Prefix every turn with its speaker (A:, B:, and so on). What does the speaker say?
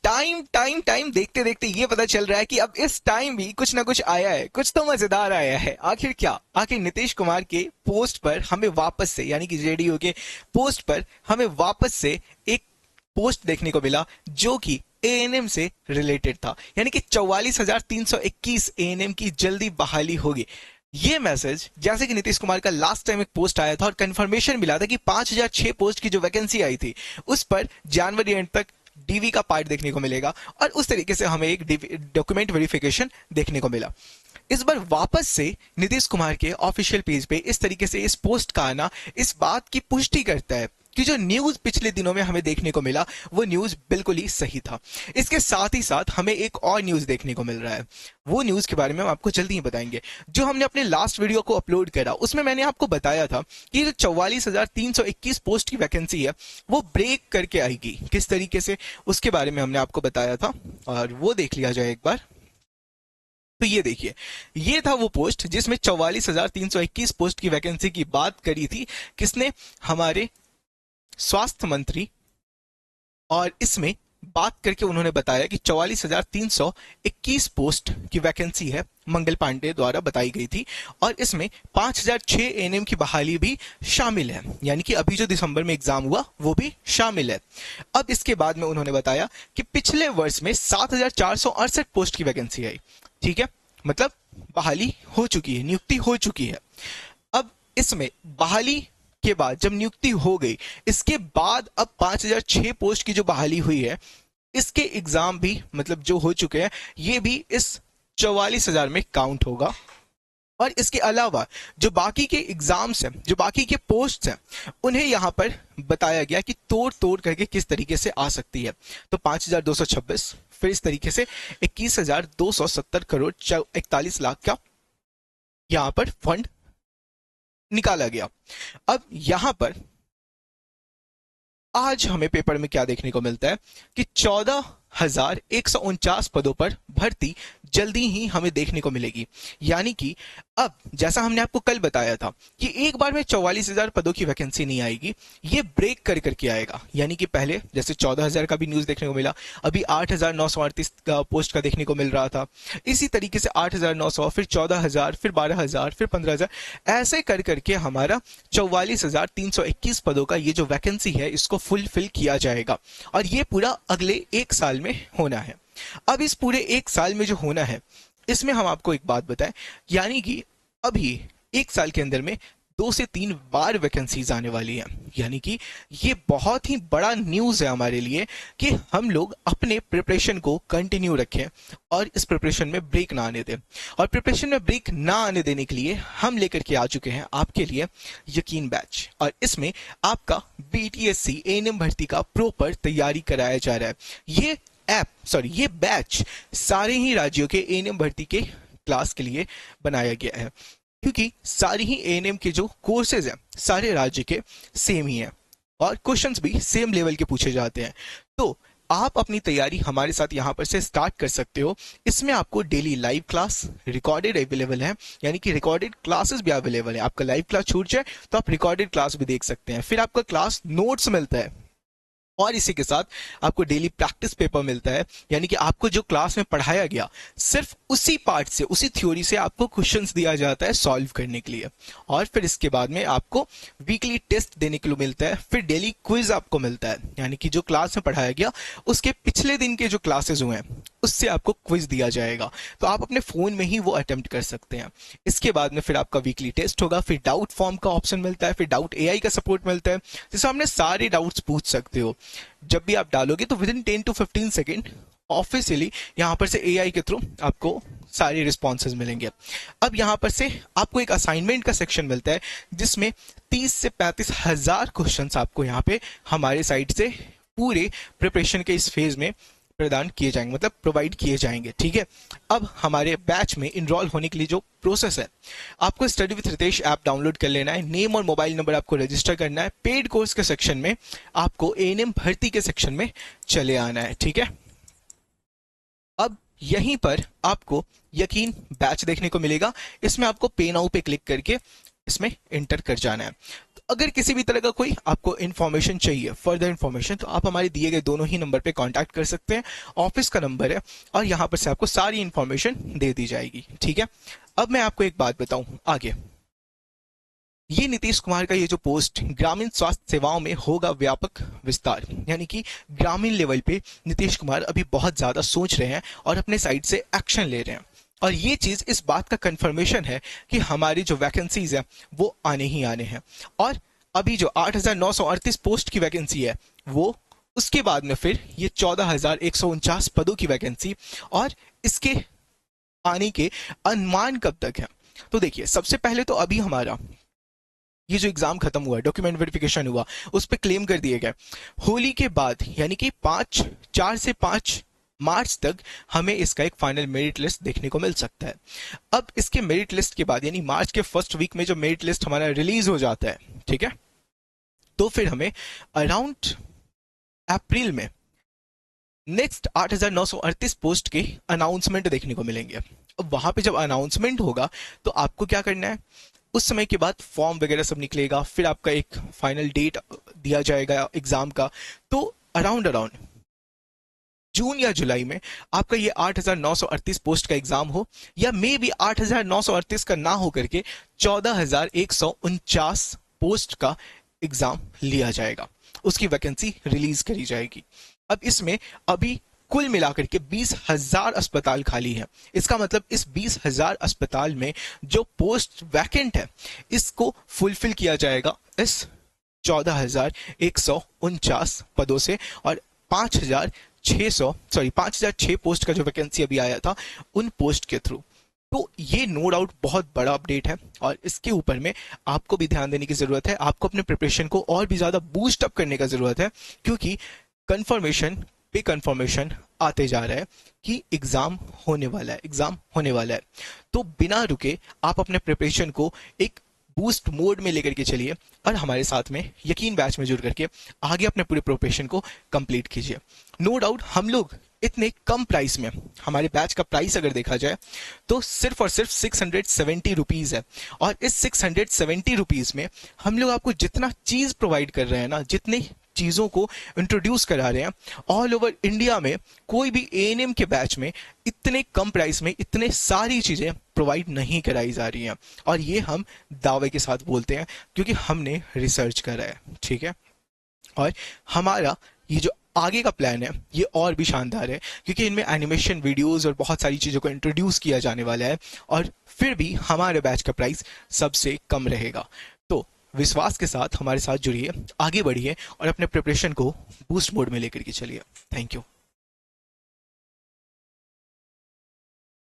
A: Time time time देखते देखते ये पता चल रहा है कि अब इस टाइम भी कुछ ना कुछ आया है, कुछ तो मजेदार आया है। आखिर क्या? आखिर नीतीश कुमार के पोस्ट पर हमें वापस से, यानी कि जेडीयू के पोस्ट पर हमें वापस से एक पोस्ट देखने को मिला जो कि एएनएम से रिलेटेड था, यानी कि 44,321 एएनएम की जल्दी बहाली होगी। ये मैसेज, जैसे कि नीतीश कुमार का लास्ट टाइम एक पोस्ट आया था और कंफर्मेशन मिला था कि 5,006 पोस्ट की जो वैकेंसी आई थी उस पर जनवरी एंड तक डीवी का पार्ट देखने को मिलेगा, और उस तरीके से हमें एक डॉक्यूमेंट वेरिफिकेशन देखने को मिला। इस बार वापस से नीतीश कुमार के ऑफिशियल पेज पे इस तरीके से इस पोस्ट का आना इस बात की पुष्टि करता है कि जो न्यूज पिछले दिनों में हमें देखने को मिला वो न्यूज बिल्कुल ही सही था। इसके साथ ही साथ हमें एक और न्यूज देखने को मिल रहा है। वो न्यूज के बारे में हम आपको जल्दी ही बताएंगे। जो हमने अपने लास्ट वीडियो को अपलोड करा उसमें मैंने आपको बताया था कि जो 44,321 पोस्ट की वैकेंसी है वो ब्रेक करके आएगी, किस तरीके से उसके बारे में हमने आपको बताया था, और वो देख लिया जाए एक बार। तो ये देखिए, ये था वो पोस्ट जिसमें 44,321 पोस्ट की वैकेंसी की बात करी थी। किसने? हमारे स्वास्थ्य मंत्री। और इसमें बात करके उन्होंने बताया कि 44,321 पोस्ट की वैकेंसी है, मंगल पांडे द्वारा बताई गई थी, और इसमें 5,006 एएनएम की बहाली भी शामिल है, यानी कि अभी जो दिसंबर में एग्जाम हुआ वो भी शामिल है। अब इसके बाद में उन्होंने बताया कि पिछले वर्ष में 7,468 पोस्ट की वैकेंसी आई। ठीक है, मतलब बहाली हो चुकी है, नियुक्ति हो चुकी है। अब इसमें बहाली के बाद जब नियुक्ति हो गई, इसके बाद अब 5,006 पोस्ट की जो बहाली हुई है इसके एग्जाम भी, मतलब जो हो चुके हैं, ये भी इस 44,000 में काउंट होगा। और इसके अलावा जो बाकी के एग्जाम्स हैं, जो बाकी के पोस्ट हैं, उन्हें यहां पर बताया गया कि तोड़ तोड़ करके किस तरीके से आ सकती है। तो 5,226, फिर इस तरीके से 21,270 करोड़ 41 लाख का यहां पर फंड निकाला गया। अब यहां पर आज हमें पेपर में क्या देखने को मिलता है कि 14,149 पदों पर भर्ती जल्दी ही हमें देखने को मिलेगी। यानी कि अब जैसा हमने आपको कल बताया था कि एक बार में 44,000 पदों की वैकेंसी नहीं आएगी, ये ब्रेक कर करके आएगा। यानी कि पहले जैसे 14,000 का भी न्यूज देखने को मिला, अभी 8,938 पोस्ट का देखने को मिल रहा था, इसी तरीके से 8,900, फिर 14,000, फिर 12,000, फिर 15,000, ऐसे कर करके हमारा 44,321 पदों का ये जो वैकेंसी है इसको फुलफिल किया जाएगा, और ये पूरा अगले एक साल में होना है। अब इस पूरे एक साल में जो होना है इसमें हम आपको एक बात बताएं, यानी कि अभी एक साल के अंदर में 2 से 3 बार वैकेंसीज आने वाली है। यानी कि ये बहुत ही बड़ा न्यूज है हमारे लिए कि हम लोग अपने प्रिपरेशन को कंटिन्यू रखें और इस प्रिपरेशन में ब्रेक ना आने दें। और प्रिपरेशन में ब्रेक ना आने देने के लिए हम लेकर के आ चुके हैं आपके लिए यकीन बैच, और इसमें आपका बीटीएससी एएनएम भर्ती का प्रॉपर तैयारी कराया जा रहा है। ये बैच सारे ही राज्यों के एएनएम भर्ती के क्लास के लिए बनाया गया है, क्योंकि सारी ही एएनएम के जो कोर्सेज हैं सारे राज्य के सेम ही हैं और क्वेश्चंस भी सेम लेवल के पूछे जाते हैं। तो आप अपनी तैयारी हमारे साथ यहाँ पर से स्टार्ट कर सकते हो। इसमें आपको daily live class recorded available है, यानी कि रिकॉर्डेड क्लासेस भी अवेलेबल है। आपका लाइव क्लास छूट जाए तो आप रिकॉर्डेड क्लास भी देख सकते हैं। फिर आपका क्लास नोट्स मिलता है, और इसी के साथ आपको डेली प्रैक्टिस पेपर मिलता है, यानी कि आपको जो क्लास में पढ़ाया गया सिर्फ उसी पार्ट से, उसी थ्योरी से आपको क्वेश्चंस दिया जाता है सॉल्व करने के लिए। और फिर इसके बाद में आपको वीकली टेस्ट देने के लिए मिलता है, फिर डेली क्विज आपको मिलता है, यानी कि जो क्लास में पढ़ाया गया उसके पिछले दिन के जो क्लासेस हुए हैं उससे आपको क्विज दिया जाएगा, तो आप अपने फोन में ही वो अटेम्प्ट कर सकते हैं। इसके बाद में फिर आपका वीकली टेस्ट होगा, फिर डाउट फॉर्म का ऑप्शन मिलता है, फिर डाउट एआई का सपोर्ट मिलता है, जिससे आपने सारे डाउट्स पूछ सकते हो। जब भी आप डालोगे तो with in 10 to 15 second officially यहाँ पर से एआई के थ्रू आपको सारे रिस्पॉन्सेज मिलेंगे। अब यहाँ पर से आपको एक असाइनमेंट का सेक्शन मिलता है जिसमें 30 से 35 हजार क्वेश्चन आपको यहाँ पे हमारे साइड से पूरे प्रिपरेशन के इस फेज में प्रदान किए जाएंगे, मतलब प्रोवाइड किए जाएंगे। ठीक है, अब हमारे बैच में इनरोल होने के लिए जो प्रोसेस है, आपको study with Ritesh app download कर लेना है, नेम और मोबाइल नंबर आपको रजिस्टर करना है, पेड कोर्स के सेक्शन में आपको एएनएम भर्ती के सेक्शन में चले आना है। ठीक है, अब यहीं पर आपको यकीन बैच देखने को मिलेगा, इसमें आपको पे नाउ पे क्लिक करके इसमें एंटर कर जाना है। अगर किसी भी तरह का कोई आपको इन्फॉर्मेशन चाहिए, फर्दर इन्फॉर्मेशन, तो आप हमारे दिए गए दोनों ही नंबर पे कांटेक्ट कर सकते हैं। ऑफिस का नंबर है और यहाँ पर से आपको सारी इन्फॉर्मेशन दे दी जाएगी। ठीक है, अब मैं आपको एक बात बताऊं आगे। ये नीतीश कुमार का ये जो पोस्ट ग्रामीण स्वास्थ्य सेवाओं में होगा व्यापक विस्तार, यानी कि ग्रामीण लेवल पे नीतीश कुमार अभी बहुत ज्यादा सोच रहे हैं और अपने साइड से एक्शन ले रहे हैं। और ये चीज इस बात का कंफर्मेशन है कि हमारी जो वैकेंसीज है वो आने ही आने हैं। और अभी जो 8,938 पोस्ट की वैकेंसी है वो, उसके बाद में फिर ये 14,149 पदों की वैकेंसी, और इसके आने के अनुमान कब तक है। तो देखिए, सबसे पहले तो अभी हमारा ये जो एग्जाम खत्म हुआ, डॉक्यूमेंट वेरिफिकेशन हुआ, उस पर क्लेम कर दिए गए। होली के बाद यानी कि 4 से 5 मार्च तक हमें इसका एक फाइनल मेरिट लिस्ट देखने को मिल सकता है। अब इसके मेरिट लिस्ट के बाद यानी मार्च के फर्स्ट वीक में जो मेरिट लिस्ट हमारा रिलीज हो जाता है, ठीक है, तो फिर हमें अराउंड अप्रैल में नेक्स्ट 8,938 पोस्ट के अनाउंसमेंट देखने को मिलेंगे। अब वहां पे जब अनाउंसमेंट होगा तो आपको क्या करना है, उस समय के बाद फॉर्म वगैरह सब निकलेगा, फिर आपका एक फाइनल डेट दिया जाएगा एग्जाम का। तो अराउंड जून या जुलाई में आपका ये 8,938 पोस्ट का एग्जाम हो, या मे भी 8,938 का ना हो करके 14,149 पोस्ट का एग्जाम लिया जाएगा, उसकी वैकेंसी रिलीज करी जाएगी। अब इसमें अभी कुल मिलाकर के 20,000 अस्पताल खाली है। इसका मतलब इस 20,000 अस्पताल में जो पोस्ट वैकेंट है इसको फुलफिल किया जाएगा इस 14,149 पदों से, और 5,006 पोस्ट का जो वैकेंसी अभी आया था उन पोस्ट के थ्रू। तो ये नो डाउट बहुत बड़ा अपडेट है और इसके ऊपर में आपको भी ध्यान देने की जरूरत है। आपको अपने प्रिपरेशन को और भी ज्यादा बूस्ट अप करने का जरूरत है, क्योंकि कंफर्मेशन पे कंफर्मेशन आते जा रहा है कि एग्जाम होने वाला है। तो बिना रुके आप अपने प्रिपरेशन को एक बूस्ट मोड में लेकर के चलिए और हमारे साथ में यकीन बैच में जुड़ करके आगे अपने पूरे प्रिपरेशन को कंप्लीट कीजिए। नो डाउट हम लोग इतने कम प्राइस में, हमारे बैच का प्राइस अगर देखा जाए तो सिर्फ और सिर्फ 670 रुपीज है, और इस 670 रुपीज में हम लोग आपको जितना चीज प्रोवाइड कर रहे हैं ना, जितने चीजों को इंट्रोड्यूस करा रहे हैं, ऑल ओवर इंडिया में कोई भी एएनएम के बैच में इतने कम प्राइस में इतने सारी चीजें प्रोवाइड नहीं कराई जा रही हैं। और ये हम दावे के साथ बोलते हैं क्योंकि हमने रिसर्च करा है, ठीक है। और हमारा ये जो आगे का प्लान है ये और भी शानदार है, क्योंकि इनमें एनिमेशन वीडियोस और बहुत सारी चीजों को इंट्रोड्यूस किया जाने वाला है, और फिर भी हमारे बैच का प्राइस सबसे कम रहेगा। तो विश्वास के साथ हमारे साथ जुड़िए, आगे बढ़िए और अपने प्रिपरेशन को बूस्ट मोड में लेकर के चलिए। Thank you.